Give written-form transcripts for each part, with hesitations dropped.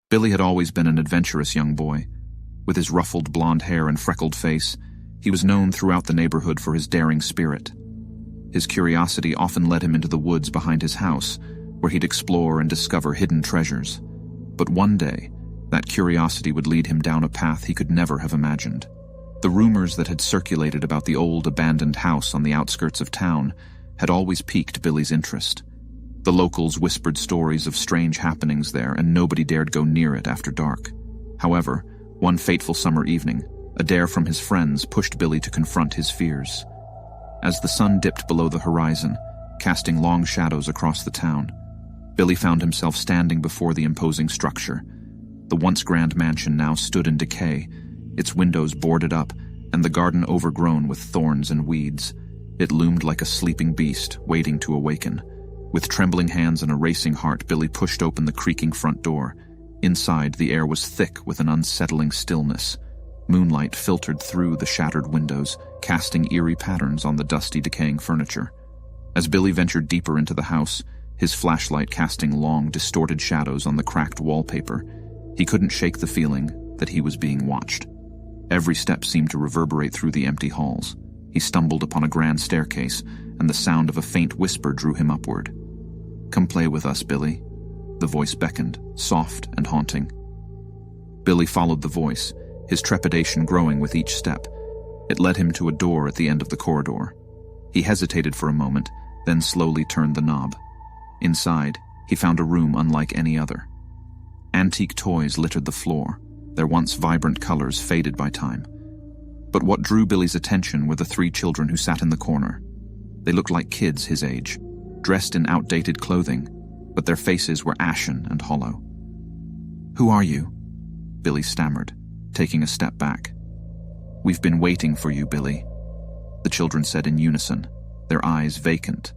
Billy had always been an adventurous young boy. With his ruffled blonde hair and freckled face, he was known throughout the neighborhood for his daring spirit. His curiosity often led him into the woods behind his house, where he'd explore and discover hidden treasures. But one day, that curiosity would lead him down a path he could never have imagined. The rumors that had circulated about the old abandoned house on the outskirts of town had always piqued Billy's interest. The locals whispered stories of strange happenings there, and nobody dared go near it after dark. However, one fateful summer evening, a dare from his friends pushed Billy to confront his fears. As the sun dipped below the horizon, casting long shadows across the town, Billy found himself standing before the imposing structure. The once grand mansion now stood in decay, its windows boarded up, and the garden overgrown with thorns and weeds. It loomed like a sleeping beast, waiting to awaken. With trembling hands and a racing heart, Billy pushed open the creaking front door. Inside, the air was thick with an unsettling stillness. Moonlight filtered through the shattered windows, casting eerie patterns on the dusty, decaying furniture. As Billy ventured deeper into the house, his flashlight casting long, distorted shadows on the cracked wallpaper, he couldn't shake the feeling that he was being watched. Every step seemed to reverberate through the empty halls. He stumbled upon a grand staircase, and the sound of a faint whisper drew him upward. "Come play with us, Billy." The voice beckoned, soft and haunting. Billy followed the voice, his trepidation growing with each step. It led him to a door at the end of the corridor. He hesitated for a moment, then slowly turned the knob. Inside, he found a room unlike any other. Antique toys littered the floor, their once vibrant colors faded by time. But what drew Billy's attention were the three children who sat in the corner. They looked like kids his age, dressed in outdated clothing, but their faces were ashen and hollow. "Who are you?" Billy stammered, taking a step back. "We've been waiting for you, Billy," the children said in unison, their eyes vacant.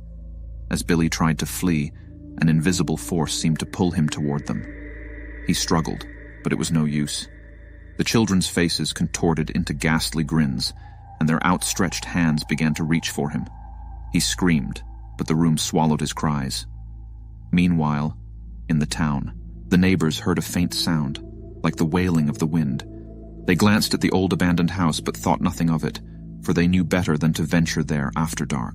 As Billy tried to flee, an invisible force seemed to pull him toward them. He struggled, but it was no use. The children's faces contorted into ghastly grins, and their outstretched hands began to reach for him. He screamed, but the room swallowed his cries. Meanwhile, in the town, the neighbors heard a faint sound, like the wailing of the wind. They glanced at the old abandoned house but thought nothing of it, for they knew better than to venture there after dark.